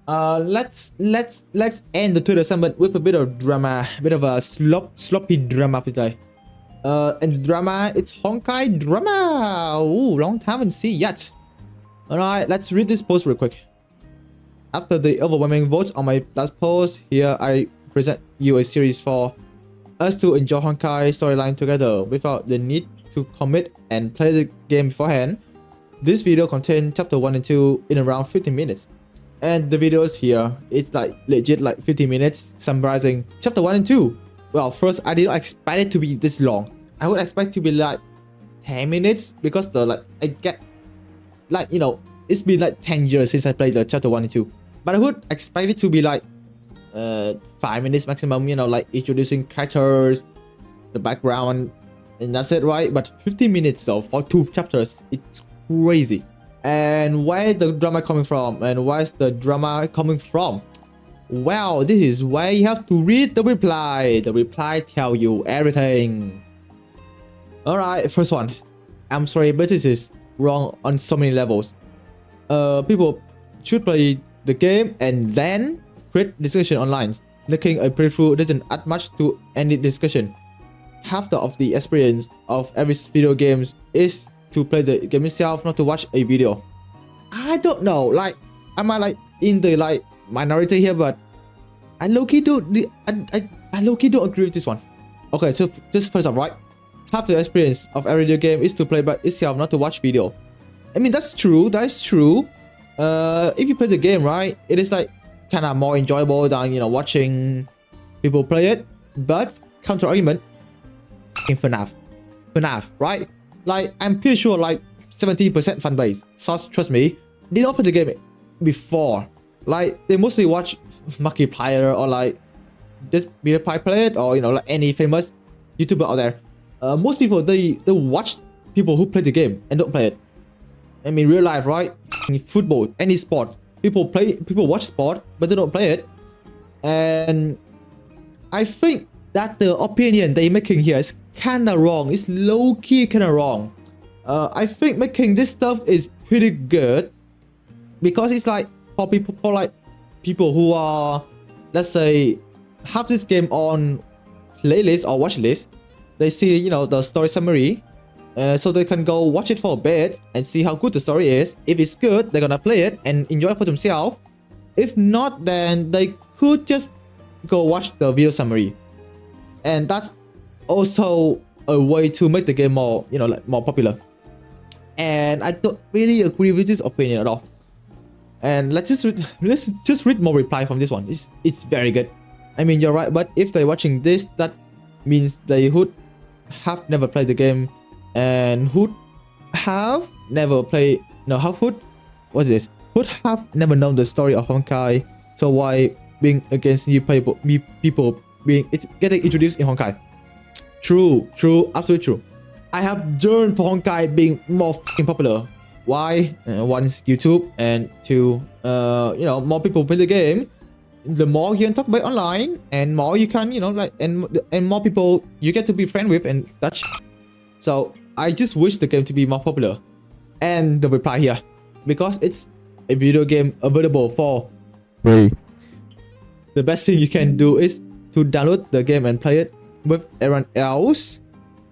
Let's end the Twitter summit with a bit of drama, a bit of a sloppy drama today. And the drama, it's Honkai drama. Ooh, long time and see yet. Alright, let's read this post real quick. After the overwhelming votes on my last post, here I present you a series for us to enjoy Honkai storyline together without the need to commit and play the game beforehand. This video contains chapter 1 and 2 in around 15 minutes. And the videos here, it's like legit like 50 minutes summarizing chapter 1 and 2. Well, first, I didn't expect it to be this long. I would expect it to be like 10 minutes because I get like, it's been like 10 years since I played the chapter 1 and 2. But I would expect it to be like 5 minutes maximum, like introducing characters, the background, and that's it, right? But 50 minutes though for 2 chapters, it's crazy. And where the drama coming from? And why is the drama coming from? Well, this is where you have to read the reply. The reply tell you everything. Alright, first one. I'm sorry, but this is wrong on so many levels. People should play the game and then create discussion online. Looking a playthrough doesn't add much to any discussion. Half of the experience of every video game is to play the game itself, not to watch a video. I don't know, like, am I like in the like minority here? But I low-key don't agree with this one. Okay, so just first up, right? Half the experience of every video game is to play by itself, not to watch video. I mean, that's true. That is true. If you play the game, right, it is like kind of more enjoyable than watching people play it. But counter argument, in FNAF, right? Like, I'm pretty sure like 70% fan base, so trust me, they don't play the game before. Like, they mostly watch Markiplier or like this PewDiePie play it, or like any famous YouTuber out there. Most people they watch people who play the game and don't play it. I mean, real life, right? In football, any sport, people watch sport but they don't play it. And I think that the opinion they're making here is kinda wrong. It's low-key kinda wrong. I think making this stuff is pretty good because it's like for people who are, let's say, have this game on playlist or watch list. They see the story summary, so they can go watch it for a bit and see how good the story is. If it's good, they're gonna play it and enjoy it for themselves. If not, then they could just go watch the video summary. And that's also a way to make the game more, like more popular. And I don't really agree with this opinion at all. And let's just read more reply from this one. It's very good. I mean, you're right, but if they're watching this, that means they would have never played the game and would have never played. No, what's this? Would have never known the story of Honkai. So why being against new people getting introduced in Honkai? True, absolutely true. I have yearned for Honkai being more popular. Why? One is YouTube, and two, more people play the game. The more you can talk about online, and more you can, and more people you get to be friends with, and that's. So I just wish the game to be more popular. And the reply here, because it's a video game available for free. The best thing you can do is to download the game and play it with everyone else.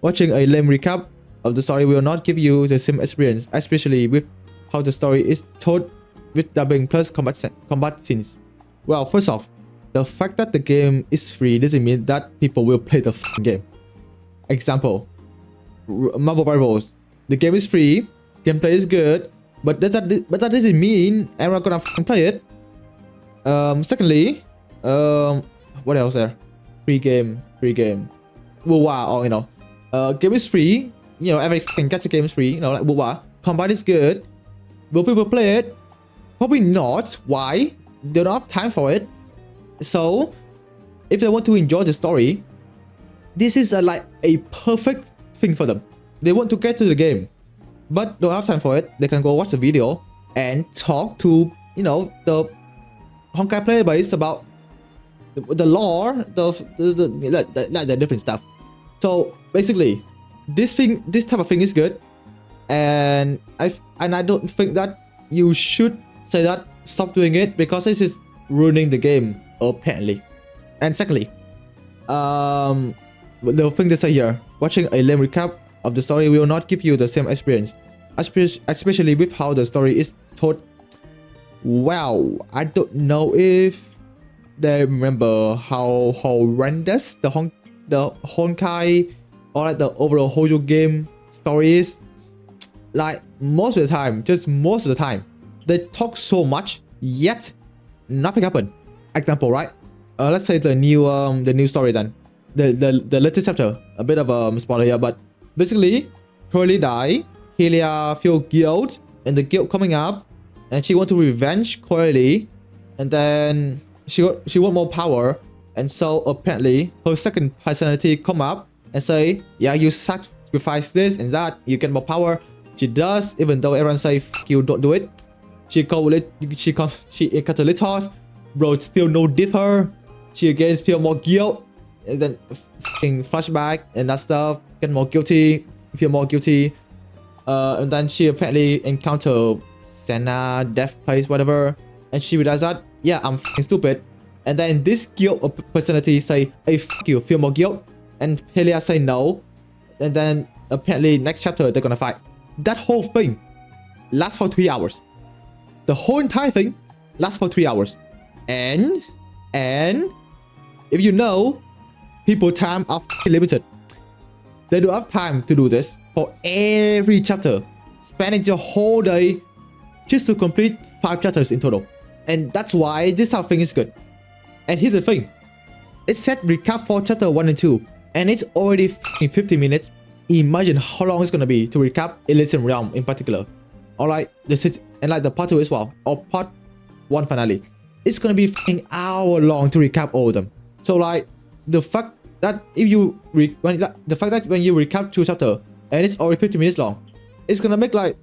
Watching a lame recap of the story will not give you the same experience, especially with how the story is told with dubbing plus combat scenes. Well, first off, the fact that the game is free doesn't mean that people will play the game. Example, Marvel Rivals. The game is free, gameplay is good, but that doesn't mean everyone gonna play it. Secondly, what else there? Free game. Wow, or game is free. Everything gacha game is free. Like wow, combat is good. Will people play it? Probably not. Why? They don't have time for it. So, if they want to enjoy the story, this is like a perfect thing for them. They want to get to the game, but don't have time for it. They can go watch the video and talk to the Honkai player base about the lore, the different stuff. So basically, this type of thing is good, and I don't think that you should say that stop doing it because this is ruining the game apparently. And secondly, the thing they say here, watching a lame recap of the story will not give you the same experience, especially with how the story is told. Wow, I don't know if they remember how horrendous the Honkai or like the overall Hoyo game story is. Like most of the time, they talk so much, yet nothing happened. Example, right? Let's say the new story then. The latest chapter, a bit of a spoiler here, but basically, Curly die, Helia feel guilt, and the guilt coming up, and she want to revenge Curly, and then she want more power, and so apparently her second personality come up and say, yeah, you sacrifice this and that, you get more power. She does, even though everyone say fuck you, don't do it. She encounter Litos, bro, still no dip her. She again feel more guilt, and then fucking flashback and that stuff, get more guilty, feel more guilty. And then she apparently encounter Senna, death place, whatever, and she realized that, yeah, I'm fucking stupid. And then this guilt personality say, hey, fuck you, feel more guilt. And Helia say no. And then apparently next chapter they're gonna fight. That whole thing lasts for 3 hours. The whole entire thing lasts for 3 hours. And if you know, people time are limited. They don't have time to do this for every chapter, spending your whole day just to complete 5 chapters in total. And that's why this type of thing is good. And here's the thing, it said recap for chapter 1 and 2, and it's already 50 minutes. Imagine how long it's gonna be to recap Elysian Realm in particular, or like the city and like the part 2 as well, or part 1 finale. It's gonna be hour long to recap all of them. So like the fact that when you recap 2 chapters and it's already 50 minutes long, it's gonna make like,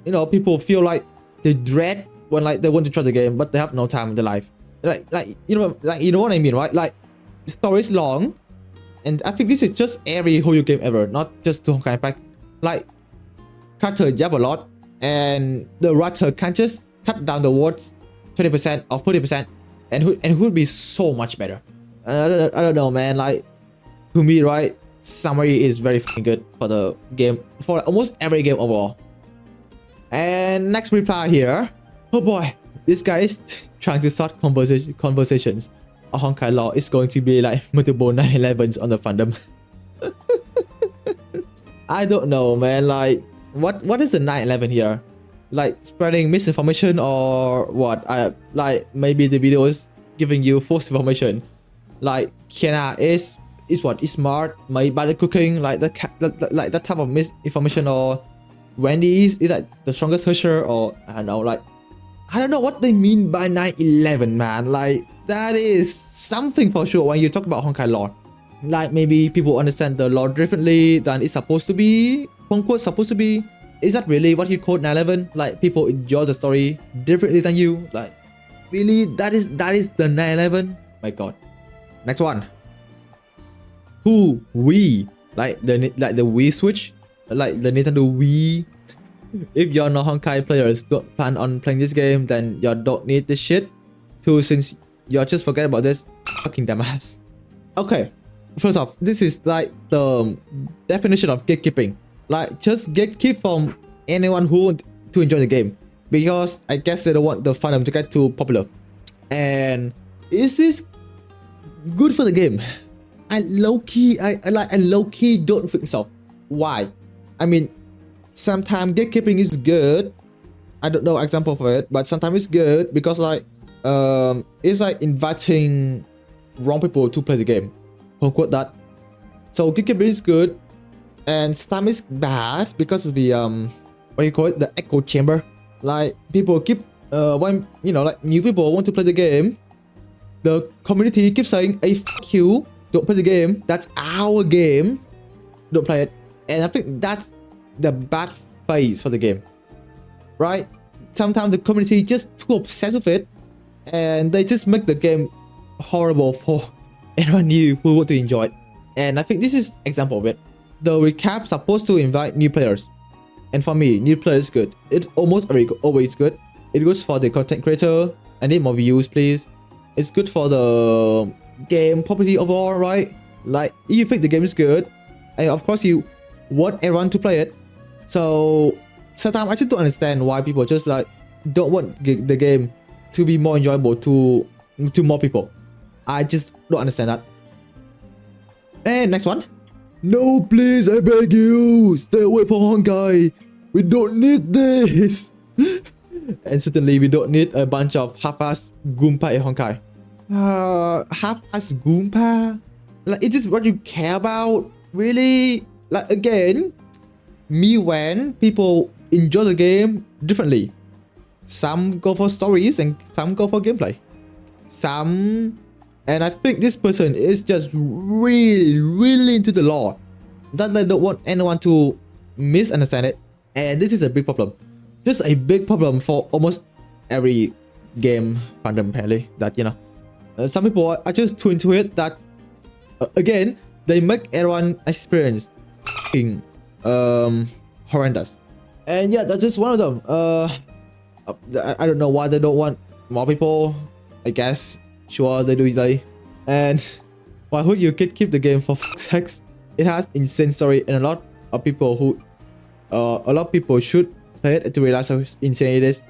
you know, people feel like they dread when like they want to try the game but they have no time in their life. Like you know what I mean, right? Like the story is long. And I think this is just every Hoyo game ever, not just to Honkai Impact. Like, character jab a lot, and the writer can just cut down the words 20% or 40%, and it would be so much better. I don't know, man. Like, to me, right, summary is very fucking good for the game, for almost every game overall. And next reply here. Oh boy, this guy is trying to start conversations. A Honkai lore is going to be like multiple 9/11s on the fandom. I don't know, man. Like, what is the 9/11 here? Like spreading misinformation or what? Like maybe the video is giving you false information. Like Kiana is smart, made by the cooking, like that type of misinformation, or Wendy is like the strongest searcher, or I don't know. Like I don't know what they mean by 9/11, man. Like. That is something for sure when you talk about Honkai lore. Like maybe people understand the lore differently than it's supposed to be, quote supposed to be. Is that really what you call 9/11? Like people enjoy the story differently than you? Like really, that is the 9/11? My god. Next one. Who we like the Wii Switch, like the Nintendo Wii. If you're not Honkai players, don't plan on playing this game, then you don't need this shit. Since you just forget about this fucking dumbass. Okay, first off, this is like the definition of gatekeeping. Like just gatekeep from anyone who want to enjoy the game, because I guess they don't want the fandom to get too popular. And is this good for the game? I low-key don't think so. Why? I mean, sometimes gatekeeping is good. I don't know example for it, but sometimes it's good because like it's like inviting wrong people to play the game, quote that. So gatekeeping is good, and sometimes it's bad because of the what do you call it, the echo chamber. Like people keep when you know, like new people want to play the game, the community keeps saying, hey, fuck you, don't play the game, that's our game, don't play it. And I think that's the bad phase for the game, right? Sometimes the community is just too obsessed with it, and they just make the game horrible for anyone new who want to enjoy it. And I think this is example of it. The recap supposed to invite new players, and for me, new players is good. It's almost always good. It goes for the content creator. I need more views, please. It's good for the game property overall, right? Like, if you think the game is good, and of course you want everyone to play it. So sometimes I just don't understand why people just like don't want the game to be more enjoyable to more people. I just don't understand that. And next one. No, please, I beg you, stay away from Honkai. We don't need this. And certainly we don't need a bunch of half-ass Goomba in Honkai. Half-ass Goomba? Like, is this what you care about? Really? Like, again, me when people enjoy the game differently. Some go for stories and some go for gameplay. And I think this person is just really into the lore, that they don't want anyone to misunderstand it. And this is a big problem. This is a big problem for almost every game fandom, apparently. That, you know, some people are just too into it that, again, they make everyone experience horrendous. And yeah, that's just one of them. I don't know why they don't want more people. I guess, sure, they do. And why would you keep the game for fuck's sakes? It has insane story, and a lot of people should play it to realize how insane it is.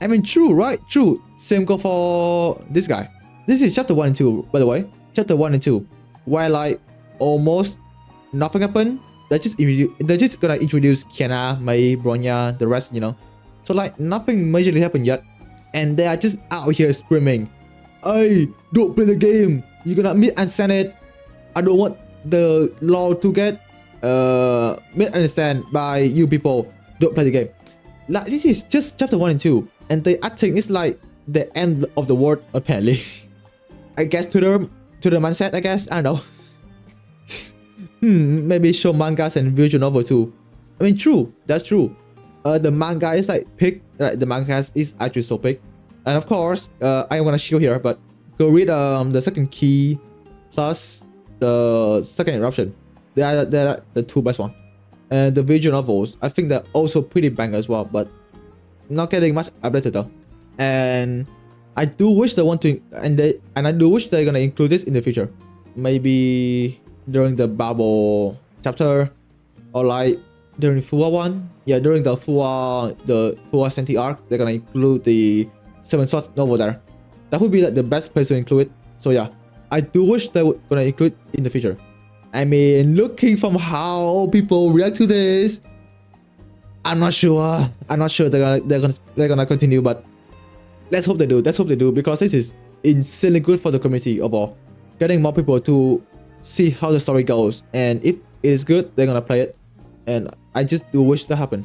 I mean, true, right? True. Same go for this guy. This is chapter 1 and 2, by the way. Chapter 1 and 2, where like almost nothing happened. They're just gonna introduce Kiana, Mei, Bronya, the rest, you know. So like nothing majorly happened yet, and they are just out here screaming, "Hey, don't play the game. You're gonna misunderstand it. I don't want the lore to get misunderstood by you people. Don't play the game." Like, this is just chapter 1 and 2, and they acting is like the end of the world, apparently. I guess to the mindset, I guess. I don't know. Maybe show mangas and visual novel too. I mean, true, that's true. The manga is like pick, like the manga is actually so big. And of course, I'm gonna show here, but go read the second key plus the second eruption. They are the two best one. And the visual novels, I think they're also pretty banger as well, but not getting much updated though. And I do wish they want to, and I do wish they're gonna include this in the future. Maybe during the Babel chapter, or like during Fuwa one. Yeah, during the Fuwa Senti arc, they're gonna include the 7 Swords novel there. That would be like the best place to include it. So yeah, I do wish they were gonna include it in the future. I mean, looking from how people react to this, I'm not sure. I'm not sure they're gonna continue, but let's hope they do. Let's hope they do, because this is insanely good for the community overall. Getting more people to see how the story goes, and if it is good, they're gonna play it. And I just do wish that happen.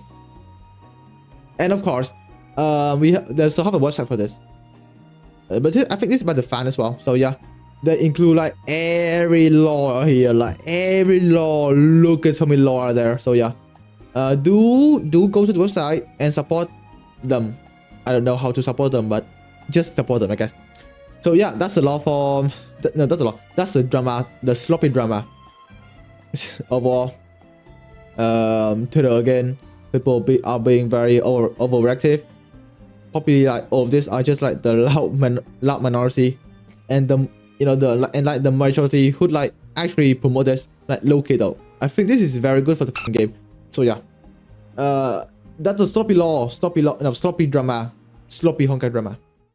And of course, there's have a website for this. But I think this is by the fan as well. So yeah, they include like every lore here, like every lore. Look at how many lore are there. So yeah, do go to the website and support them. I don't know how to support them, but just support them, I guess. So yeah, that's the lore for no, that's the lore. That's the drama, the sloppy drama. Overall, Twitter again, people are being very overreactive. Probably like all of this are just like the loud minority, and the majority who like actually promote this like low-key though. I think this is very good for the game. So yeah, that's a sloppy drama, sloppy Honkai drama.